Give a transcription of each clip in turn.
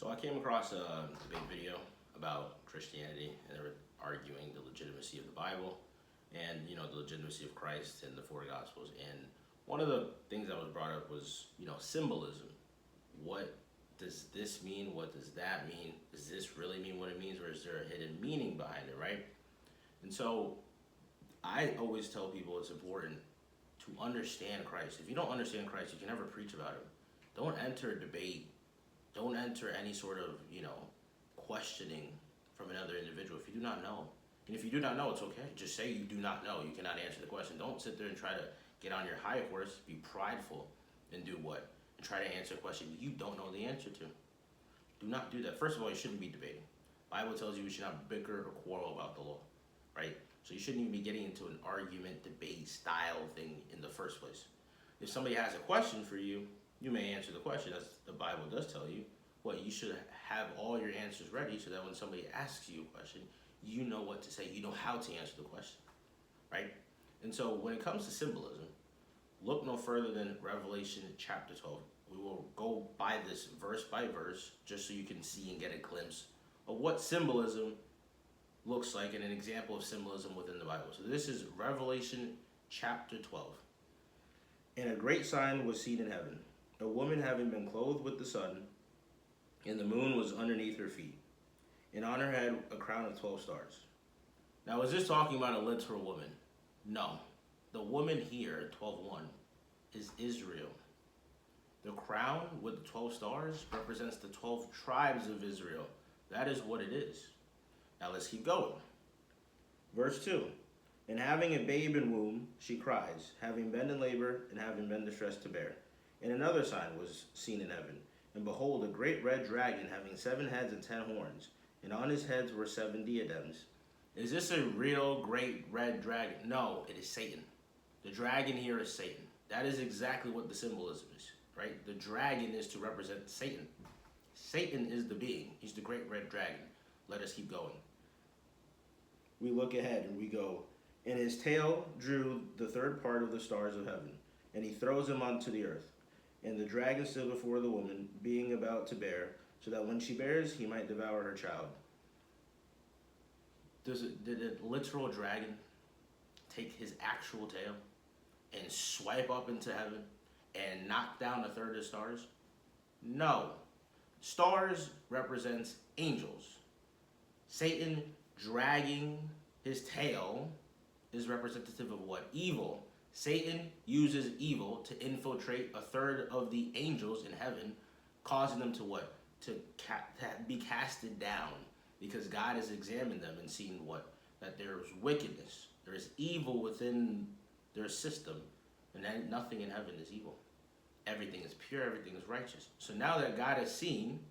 So I came across a debate video about Christianity, and they were arguing the legitimacy of the Bible and the legitimacy of Christ and the four Gospels. And one of the things that was brought up was symbolism. What does this mean? What does that mean? Does this really mean what it means, or is there a hidden meaning behind it, right? And so I always tell people it's important to understand Christ. If you don't understand Christ, you can never preach about him. Don't enter a debate. Don't enter any sort of, questioning from another individual if you do not know. And if you do not know, it's okay. Just say you do not know. You cannot answer the question. Don't sit there and try to get on your high horse, be prideful, and do what? And try to answer a question you don't know the answer to. Do not do that. First of all, you shouldn't be debating. Bible tells you we should not bicker or quarrel about the law, right? So you shouldn't even be getting into an argument, debate style thing in the first place. If somebody has a question for you, you may answer the question, as the Bible does tell you. What, you should have all your answers ready so that when somebody asks you a question, you know what to say. You know how to answer the question, right? And so when it comes to symbolism, look no further than Revelation chapter 12. We will go by this verse by verse just so you can see and get a glimpse of what symbolism looks like and an example of symbolism within the Bible. So this is Revelation chapter 12. And a great sign was seen in heaven, a woman having been clothed with the sun, and the moon was underneath her feet, and on her head a crown of 12 stars. Now, is this talking about a literal woman? No. The woman here, 12:1, is Israel. The crown with the 12 stars represents the 12 tribes of Israel. That is what it is. Now let's keep going. Verse 2. And having a babe in womb, she cries, having been in labor and having been distressed to bear. And another sign was seen in heaven. And behold, a great red dragon having 7 heads and 10 horns, and on his heads were 7 diadems. Is this a real great red dragon? No, it is Satan. The dragon here is Satan. That is exactly what the symbolism is, right? The dragon is to represent Satan. Satan is the being. He's the great red dragon. Let us keep going. We look ahead and we go, and his tail drew the third part of the stars of heaven, and he throws them onto the earth. And the dragon stood before the woman, being about to bear, so that when she bears, he might devour her child. Did a literal dragon take his actual tail and swipe up into heaven and knock down a third of the stars? No. Stars represents angels. Satan dragging his tail is representative of what? Evil. Satan uses evil to infiltrate a third of the angels in heaven, causing them to what? To be casted down, because God has examined them and seen what? That there is wickedness, there is evil within their system, and that nothing in heaven is evil. Everything is pure, everything is righteous. So now that God has seen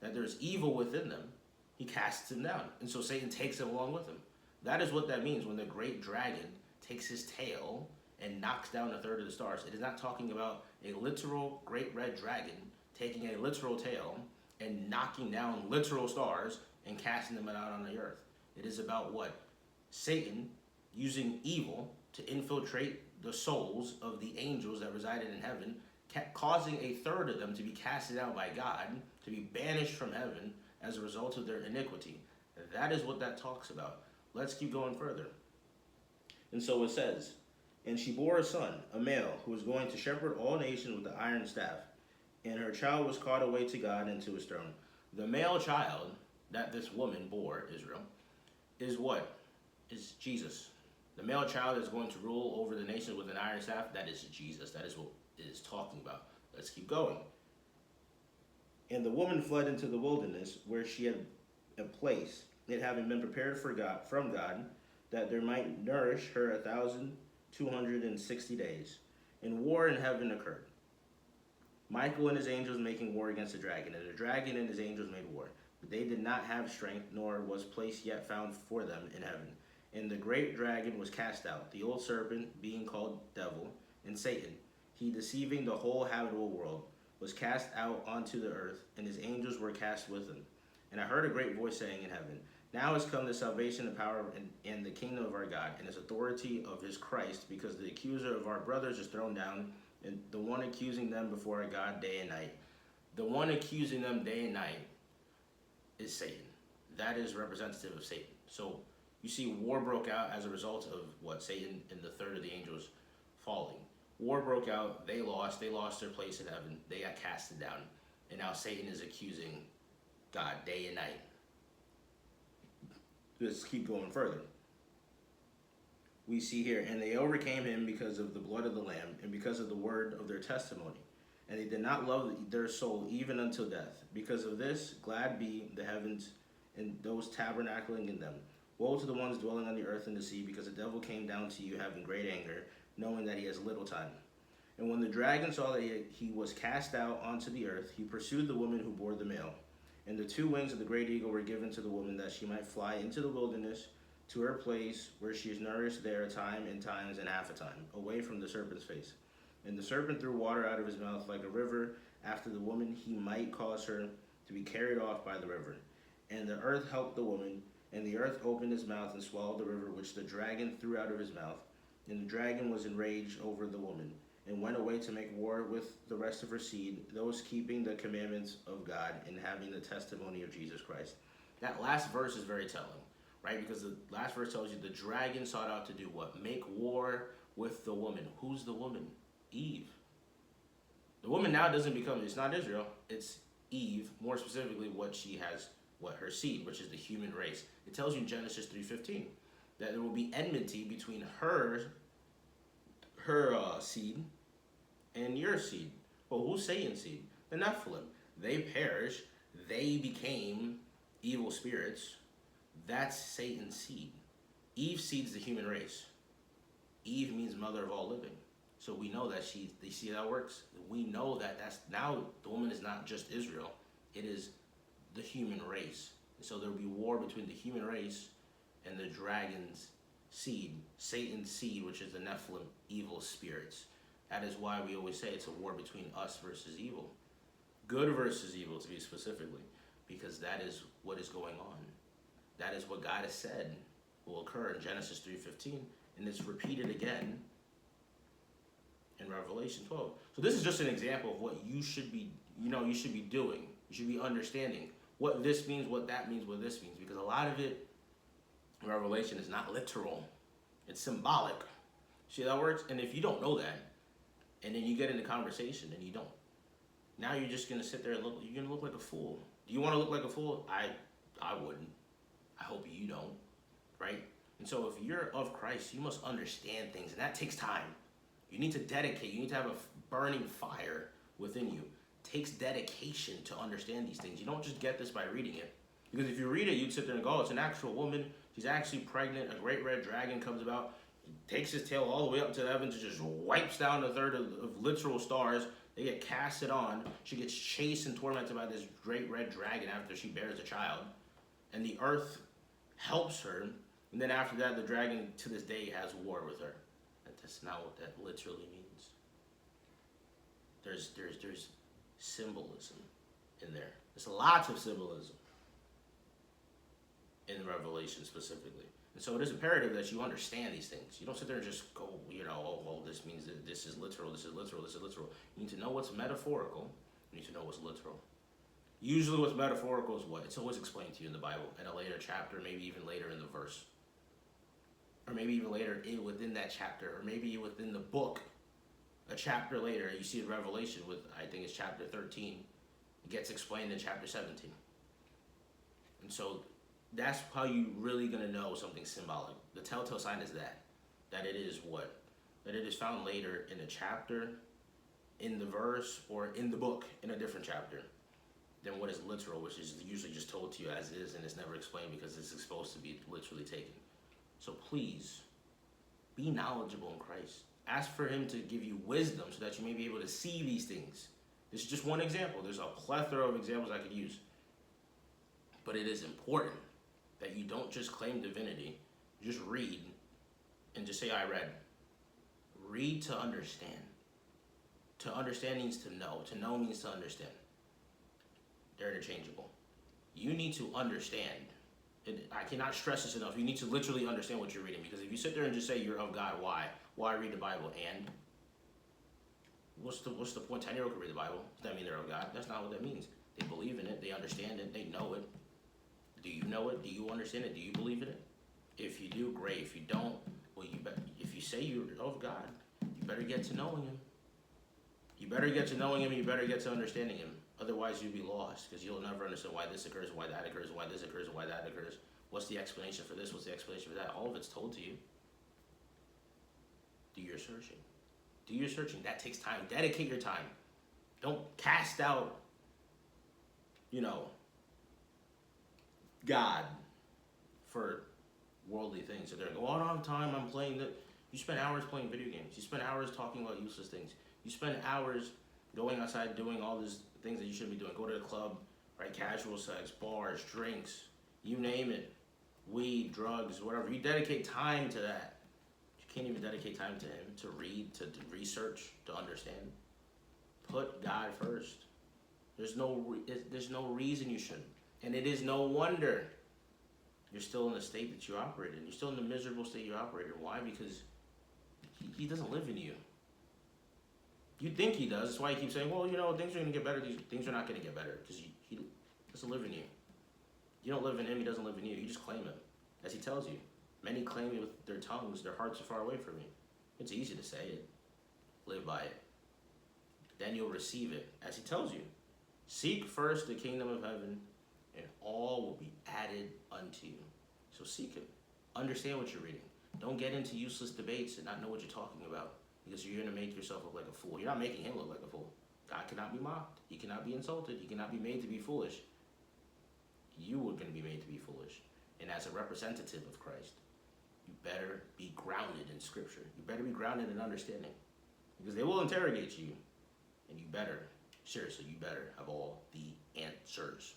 that there's evil within them, he casts him down. And so Satan takes him along with him. That is what that means when the great dragon takes his tail and knocks down a third of the stars. It is not talking about a literal great red dragon taking a literal tail and knocking down literal stars and casting them out on the earth. It is about what? Satan using evil to infiltrate the souls of the angels that resided in heaven, causing a third of them to be casted out by God, to be banished from heaven as a result of their iniquity. That is what that talks about. Let's keep going further. And so it says, and she bore a son, a male, who was going to shepherd all nations with the iron staff. And her child was caught away to God and to his throne. The male child that this woman bore, Israel, is what? Is Jesus. The male child is going to rule over the nations with an iron staff. That is Jesus. That is what it is talking about. Let's keep going. And the woman fled into the wilderness, where she had a place, it having been prepared from God, that there might nourish her 1,260 days. And war in heaven occurred. Michael and his angels making war against the dragon, and the dragon and his angels made war. But they did not have strength, nor was place yet found for them in heaven. And the great dragon was cast out, the old serpent, being called Devil, and Satan. He, deceiving the whole habitable world, was cast out onto the earth, and his angels were cast with him. And I heard a great voice saying in heaven, now has come the salvation, the power, and the kingdom of our God, and his authority of his Christ, because the accuser of our brothers is thrown down, and the one accusing them before our God day and night. The one accusing them day and night is Satan. That is representative of Satan. So you see war broke out as a result of what? Satan and the third of the angels falling. War broke out, they lost their place in heaven, they got casted down, and now Satan is accusing God day and night. Let's keep going further. We see here, and they overcame him because of the blood of the Lamb and because of the word of their testimony. And they did not love their soul even until death. Because of this, glad be the heavens and those tabernacling in them. Woe to the ones dwelling on the earth and the sea, because the devil came down to you having great anger, knowing that he has little time. And when the dragon saw that he was cast out onto the earth, he pursued the woman who bore the male. And the 2 wings of the great eagle were given to the woman, that she might fly into the wilderness, to her place where she is nourished there a time and times and half a time, away from the serpent's face. And the serpent threw water out of his mouth like a river after the woman, he might cause her to be carried off by the river. And the earth helped the woman, and the earth opened its mouth and swallowed the river which the dragon threw out of his mouth. And the dragon was enraged over the woman, and went away to make war with the rest of her seed, those keeping the commandments of God and having the testimony of Jesus Christ. That last verse is very telling, right? Because the last verse tells you the dragon sought out to do what? Make war with the woman. Who's the woman? Eve. The woman now doesn't become, it's not Israel, it's Eve, more specifically what she has, what her seed, which is the human race. It tells you in Genesis 3:15 that there will be enmity between her seed and your seed. Well, who's Satan's seed? The Nephilim. They perished. They became evil spirits. That's Satan's seed. Eve's seed's the human race. Eve means mother of all living. So we know that you see how that works? We know that that's now the woman is not just Israel. It is the human race. So there will be war between the human race and the dragon's seed, Satan's seed, which is the Nephilim, evil spirits. That is why we always say it's a war between us versus evil. Good versus evil, to be specifically, because that is what is going on. That is what God has said will occur in Genesis 3:15, and it's repeated again in Revelation 12. So this is just an example of what you should be, you should be doing. You should be understanding what this means, what that means, what this means, because a lot of it in Revelation is not literal. It's symbolic. See how that works? And if you don't know that, and then you get into conversation and you don't, now you're just gonna sit there and you're gonna look like a fool. Do you want to look like a fool? I wouldn't. I hope you don't, right? And so if you're of Christ, you must understand things, and that takes time. You need to dedicate. You need to have a burning fire within you. It takes dedication to understand these things. You don't just get this by reading it. Because if you read it, you'd sit there and go, oh, it's an actual woman. She's actually pregnant. A great red dragon comes about, takes his tail all the way up to the heavens, and just wipes down a third of literal stars. They get casted on. She gets chased and tormented by this great red dragon after she bears a child. And the earth helps her. And then after that, the dragon to this day has war with her. That's not what that literally means. There's symbolism in there. There's lots of symbolism in Revelation specifically. And so it is imperative that you understand these things. You don't sit there and just go, oh, well, this means that this is literal, this is literal, this is literal. You need to know what's metaphorical. You need to know what's literal. Usually what's metaphorical is what? It's always explained to you in the Bible, in a later chapter, maybe even later in the verse. Or maybe even later within that chapter, or maybe within the book, a chapter later, you see in Revelation with, I think it's chapter 13, it gets explained in chapter 17. And so that's how you really gonna know something symbolic. The telltale sign is that it is what? That it is found later in a chapter, in the verse, or in the book, in a different chapter, than what is literal, which is usually just told to you as is, and it's never explained because it's supposed to be literally taken. So please, be knowledgeable in Christ. Ask for him to give you wisdom so that you may be able to see these things. This is just one example. There's a plethora of examples I could use. But it is important that you don't just claim divinity, just read, and just say, I read. Read to understand. To understand means to know. To know means to understand. They're interchangeable. You need to understand. I cannot stress this enough. You need to literally understand what you're reading, because if you sit there and just say you're of God, why? Why read the Bible? And What's the point? 10-year-old can read the Bible. Does that mean they're of God? That's not what that means. They believe in it. They understand it. They know it. Do you know it? Do you understand it? Do you believe in it? If you do, great. If you don't, well, if you say you're of God, you better get to knowing Him. You better get to knowing Him, and you better get to understanding Him. Otherwise, you'll be lost, because you'll never understand why this occurs, why that occurs, why this occurs, why that occurs. What's the explanation for this? What's the explanation for that? All of it's told to you. Do your searching. Do your searching. That takes time. Dedicate your time. Don't cast out, God for worldly things. So they're like, oh, I don't have time. I'm playing that. You spend hours playing video games. You spend hours talking about useless things. You spend hours going outside doing all these things that you shouldn't be doing. Go to the club, right? Casual sex, bars, drinks, you name it. Weed, drugs, whatever. You dedicate time to that. You can't even dedicate time to Him, to read, to research, to understand. Put God first. There's no reason you shouldn't. And it is no wonder you're still in the state that you operate in. You're still in the miserable state you operate in. Why? Because he doesn't live in you. You think He does. That's why He keeps saying, well, things are going to get better. These things are not going to get better because he doesn't live in you. You don't live in Him. He doesn't live in you. You just claim Him. As He tells you. Many claim Me with their tongues. Their hearts are far away from Me. It's easy to say it. Live by it. Then you'll receive it. As He tells you. Seek first the kingdom of heaven, and all will be added unto you. So seek it. Understand what you're reading. Don't get into useless debates and not know what you're talking about, because you're going to make yourself look like a fool. You're not making Him look like a fool. God cannot be mocked. He cannot be insulted. He cannot be made to be foolish. You are going to be made to be foolish. And as a representative of Christ, you better be grounded in Scripture. You better be grounded in understanding, because they will interrogate you, and you better, seriously, you better have all the answers.